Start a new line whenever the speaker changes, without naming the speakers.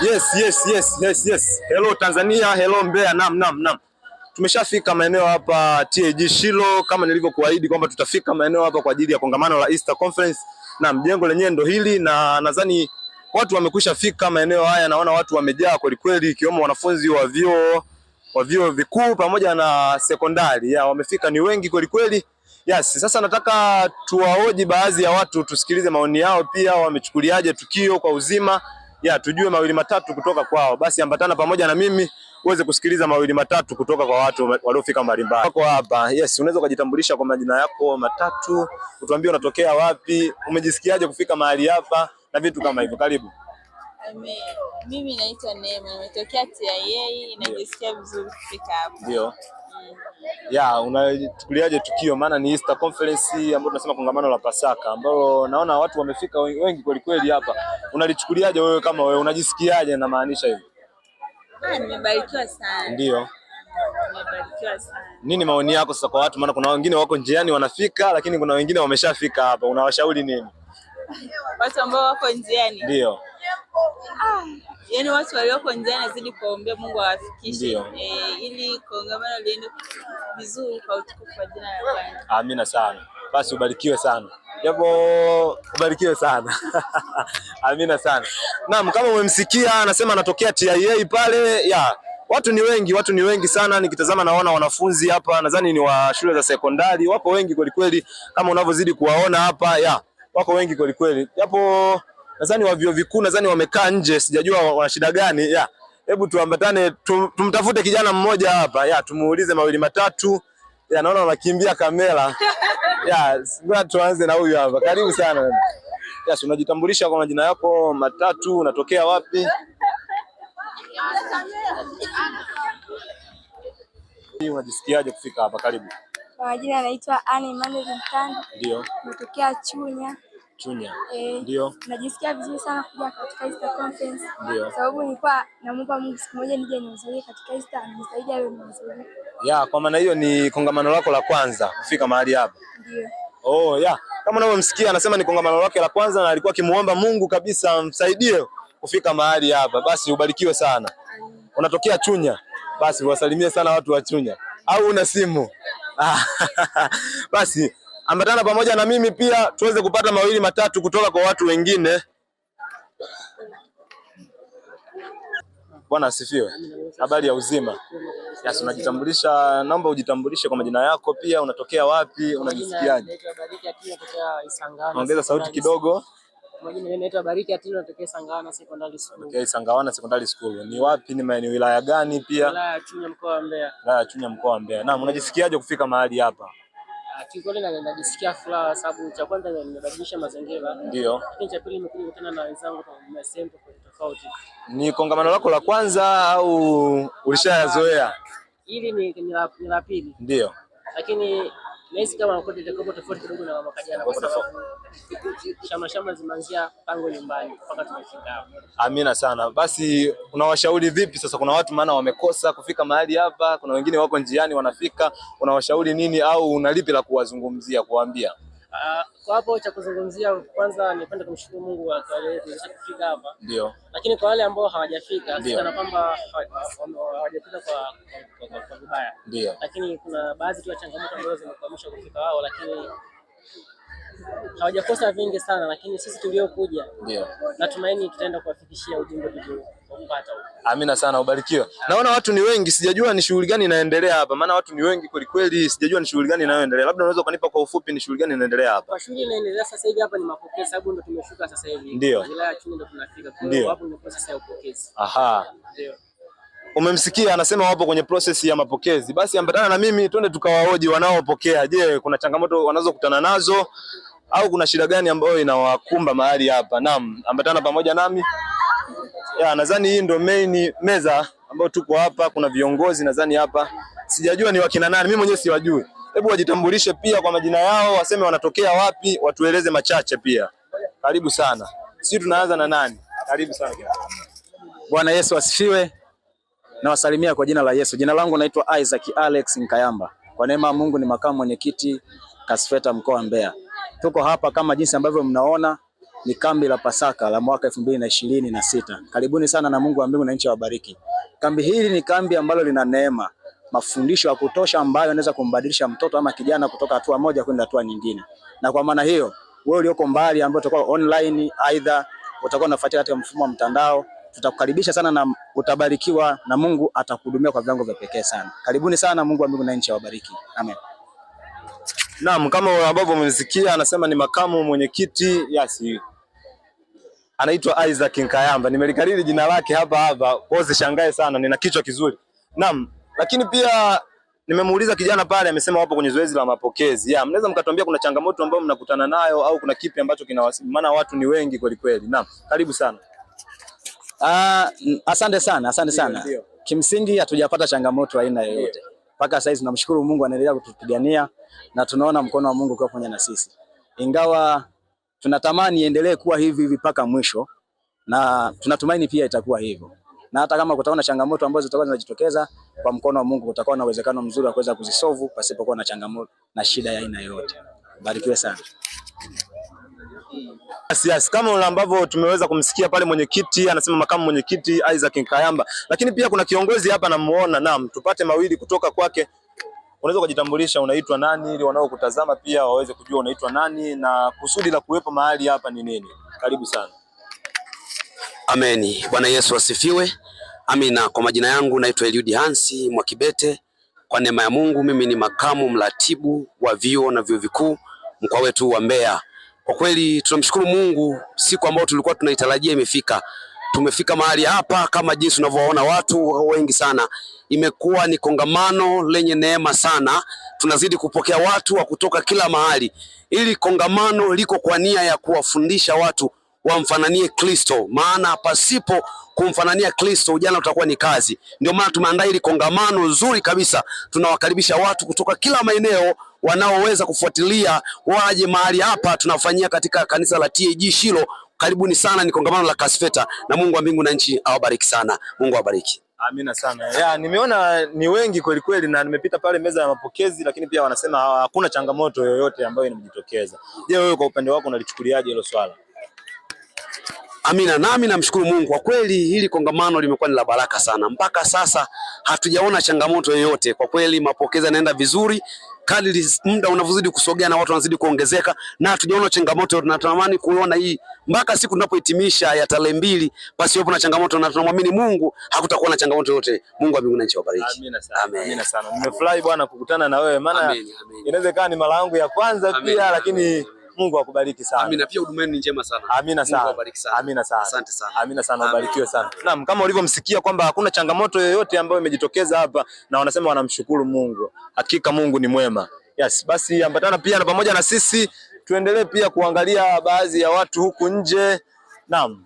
Yes. Hello Tanzania, hello Mbeya. Naam. Tumeshafika maeneo hapa TAG Shilo kama nilivyokuahidi kwamba tutafika maeneo hapa kwa ajili ya kongamano la Easter Conference. Naam, jengo lenyewe ndo hili na nadhani watu wamekwisha fika maeneo haya, naona watu wamejaa kweli kweli, ikiwemo wanafunzi wa vyuo vikuu pamoja na sekondari. Wamefika ni wengi kweli kweli. Yes, sasa nataka tuwahoji baadhi ya watu, tusikilize maoni yao pia, wamechukuliaje tukio kwa uzima. Tujue mawili matatu kutoka kwao. Basi ambatana pamoja na mimi uweze kusikiliza mawili matatu kutoka kwa watu waliofika mbalimbali. Wako hapa. Yes, unaweza kujitambulisha kwa majina yako matatu, utuambie unatokea wapi, umejisikiaje kufika mahali hapa na vitu kama hivyo. Karibu.
Mimi naitwa Neema, nimetokea TIA, najisikia vizuri kufika hapa.
Ndio. Unachukuliaje tukio, maana ni Easter Conference ambayo tunasema kongamano la Pasaka ambalo naona watu wamefika wengi kweli kweli hapa. Unalichukuliaje wewe, kama wewe unajisikiaje na maanisha hivi?
Nimebarikiwa sana.
Ndio.
Nimebarikiwa sana.
Nini maoni yako sasa kwa watu, maana kuna wengine wako njiani wanafika, lakini kuna wengine wameshafika hapa, unawashauri nini?
Watu ambao wako njiani?
Ndio.
Yaani watu walioko njiani nazidi kuombea Mungu awafikishe ili kongamano liende vizuri kwa utukufu wa jina la Bwana.
Amina sana. Basi ubarikiwe sana. Ubarikiwe sana. Amina sana. Naam, kama umemsikia anasema anatokea TIA pale. Watu ni wengi sana. Nikitazama naona wanafunzi hapa, nadhani ni wa shule za sekondari, wapo wengi kweli kweli kama unavyozidi kuwaona hapa. Wako wengi kweli kweli. Japo nadhani wa vyuo vikuu nadhani wamekaa nje, sijajua wana shida gani. Hebu tuambatane tumtafute kijana mmoja hapa. Tumuulize mawili matatu. Naona wanakimbia kamera. Ngoja tuanze na huyu hapa. Karibu sana wewe. Unajitambulisha kwa majina yako matatu, unatokea wapi? Unajisikiaje kufika hapa? Karibu.
Kwa majina anaitwa Anne Emmanuel Mtandi.
Ndio.
Natokea Chunya.
Ndio.
Najisikia vizuri sana kuja katika Easter Conference.
Ndio.
Sababu nilikuwa naomba Mungu siku moja nije nihudhurie katika Easter, anisaidie awe nihudhurie.
Kwa maana hiyo ni kongamano lako la kwanza kufika mahali hapa? Ndio. Kama unavyomsikia anasema ni kongamano lake la kwanza na alikuwa akimuomba Mungu kabisa amsaidie kufika mahali hapa. Basi ubarikiwe sana. Unatokea Chunya? Basi wasalimie sana watu wa Chunya. Au una simu? Basi ambatana pamoja na mimi pia tuweze kupata mawili matatu kutoka kwa watu wengine. Bwana asifiwe. Habari ya uzima? Unajitambulisha, naomba ujitambulishe kwa majina yako pia, unatokea wapi, unajisikiaje? Ongeza sauti kidogo.
Majina naitwa Bariki Atino, natokea Sangawana Secondary School.
Okay, Sangawana Secondary School. Ni wapi, ni maeneo wilaya gani pia?
Wilaya ya Chunya, mkoa wa Mbeya.
Wilaya ya Chunya, mkoa wa Mbeya. Naam, unajisikiaje kufika mahali hapa?
Kiukweli najisikia furaha sababu cha kwanza nimebadilisha mazingira.
Ndio.
Lakini cha pili nimekuja kukutana na wenzangu kwa sehemu tofauti.
Ni kongamano lako la kwanza au ulishayazoea?
Hili ni la pili.
Ndio.
Lakini nahisi kama nakuwa tofauti kidogo na mwaka jana kwa sababu shama zimeanzia pango nyumbani mpaka tumefika hapa. Amina
sana. Basi unawashauri vipi sasa? Kuna watu maana wamekosa kufika mahali hapa, kuna wengine wako njiani wanafika, unawashauri nini au unalipi la kuwazungumzia, kuambia?
Kwa hapo cha kuzungumzia, kwanza nipende kumshukuru Mungu kwa kuwezesha kufika hapa.
Ndio.
Lakini kwa wale ambao hawajafika, sana kwamba hawajafika kwa vibaya.
Ndio.
Lakini kuna baadhi tu ya changamoto ambazo zimekwamisha kufika wao, lakini hawajakosa vingi sana, lakini sisi tuliokuja natumaini tutaenda kuwafikishia ujumbe tuliopata.
Amina sana, ubarikiwe. Naona watu ni wengi, sijajua ni shughuli gani inaendelea hapa. Maana watu ni wengi kweli kweli, sijajua ni shughuli gani inayoendelea. Labda unaweza kunipa kwa ufupi ni shughuli gani inaendelea hapa?
Kwa shughuli inaendelea sasa hivi hapa ni mapokezi, sababu ndo tumefika sasa hivi.
Ndio.
Wilaya ya Chunya ndo tunafika. Kwa hiyo hapo ni process ya upokezi.
Ndio. Umemsikia anasema wapo kwenye process ya mapokezi. Basi ambatana na mimi twende tukawahoji wanaopokea. Je, kuna changamoto wanazokutana nazo au kuna shida gani ambayo inawakumba mahali hapa? Naam, ambatana pamoja nami. Nadhani hii ndo main meza ambayo tuko hapa, kuna viongozi nadhani hapa. Sijajua ni wakina nani, mimi mwenyewe siwajui. Hebu wajitambulishe pia kwa majina yao, waseme wanatokea wapi, watueleze machache pia. Karibu sana. Sisi tunaanza na nani? Karibu sana.
Bwana Yesu asifiwe. Nawasalimia kwa jina la Yesu. Jina langu naitwa Isaac Alex Nkayamba. Kwa neema ya Mungu ni makamu mwenyekiti Kasfeta mkoa wa Mbeya. Tuko hapa kama jinsi ambavyo mnaona ni kambi la Pasaka la mwaka 2026. Karibuni sana na Mungu wa mbingu na nchi awabariki. Kambi hili ni kambi ambalo lina neema, mafundisho ya kutosha ambayo yanaweza kumbadilisha mtoto ama kijana kutoka hatua moja kwenda hatua nyingine. Na kwa maana hiyo, wewe ulioko mbali ambao utakuwa online, aidha utakuwa unafuatia katika mfumo wa mtandao, tutakukaribisha sana na utabarikiwa na Mungu atakuhudumia kwa viwango vya pekee sana. Karibuni sana, Mungu wa mbingu na nchi awabariki. Amen.
Naam, kama ambavyo mmesikia anasema ni makamu mwenyekiti anaitwa Isaac Nkayamba. Nimelikariri jina lake hapa kwa usishangae sana, nina kichwa kizuri. Naam, lakini pia nimemuuliza kijana pale, amesema wapo kwenye zoezi la mapokezi. Mnaweza mkatuambia kuna changamoto ambayo mnakutana nayo au kuna kipi ambacho maana watu ni wengi kweli kweli. Naam, karibu sana.
Asante sana. Dio. Kimsingi hatujapata changamoto aina yoyote. Mpaka sasa tunamshukuru Mungu, anaendelea kutupigania na tunaona mkono wa Mungu ukiwa pamoja na sisi. Ingawa tunatamani iendelee kuwa hivi mpaka mwisho, na tunatumaini pia itakuwa hivyo. Na hata kama kutaona changamoto ambazo zitakuwa zinajitokeza, kwa mkono wa Mungu utakuwa na uwezekano mzuri wa kuweza kuzisolve pasipokuwa na changamoto na shida ya aina yoyote. Barikiwe sana.
Yes, kama ambavyo tumeweza kumsikia pale mwenyekiti, anasema makamu mwenyekiti Isaac Nkayamba, lakini pia kuna kiongozi hapa namuona. Naam, tupate mawili kutoka kwake. Unaweza kujitambulisha, unaitwa nani ili wanaokutazama pia waweze kujua unaitwa nani na kusudi la kuwepo mahali hapa ni nini? Karibu sana.
Ameni. Bwana Yesu asifiwe. Amina. Kwa majina yangu naitwa Eliud Hansi Mwakibete. Kwa neema ya Mungu mimi ni makamu mratibu wa vyuo na vyuo vikuu mkoa wetu wa Mbeya. Kwa kweli tunamshukuru Mungu, siku ambayo tulikuwa tunaitarajia imefika. Tumefika mahali hapa kama jinsi unavyoona, watu wengi sana. Imekuwa ni kongamano lenye neema sana. Tunazidi kupokea watu wa kutoka kila mahali. Ili kongamano liko kwa nia ya kuwafundisha watu wamfananie Kristo, maana pasipo kumfanania Kristo ujana utakuwa ni kazi. Ndio maana tumeandaa hili kongamano zuri kabisa. Tunawakaribisha watu kutoka kila maeneo wanaoweza kufuatilia, waje mahali hapa tunafanyia katika kanisa la TAG Shilo. Karibuni sana, ni kongamano la Kasfeta na Mungu wa mbingu na nchi awabariki sana. Mungu awabariki.
Amina sana. Nimeona ni wengi kweli kweli na nimepita pale meza ya mapokezi, lakini pia wanasema hakuna changamoto yoyote ambayo inajitokeza. Je, wewe kwa upande wako unalichukuliaje hilo swala?
Amina, nami namshukuru Mungu kwa kweli hili kongamano limekuwa ni la baraka sana. Mpaka sasa hatujaona changamoto yoyote. Kwa kweli mapokezi yanaenda vizuri. Kadri muda unavyozidi kusogea na watu wanazidi kuongezeka, na hatujaona changamoto. Tunatamani kuona hii mpaka siku tunapohitimisha ya tarehe 2 basi hapo na changamoto, na tunamwamini Mungu hakutakuwa na changamoto yoyote. Mungu wa mbinguni na nchi awabariki.
Amina sana. Amen. Amina sana. Nimefurahi bwana kukutana na wewe, maana inawezekana ni mara yangu ya kwanza pia, lakini Mungu akubariki sana.
Amina, pia huduma ni njema sana.
Amina sana.
Mungu akubariki sana.
Amina sana.
Asante sana.
Amina sana, ubarikiwe sana. Naam, kama ulivyomsikia kwamba hakuna changamoto yoyote ambayo imejitokeza hapa na wanasema wanamshukuru Mungu. Hakika Mungu ni mwema. Yes, basi ambatana pia na pamoja na sisi tuendelee pia kuangalia baadhi ya watu huku nje. Naam.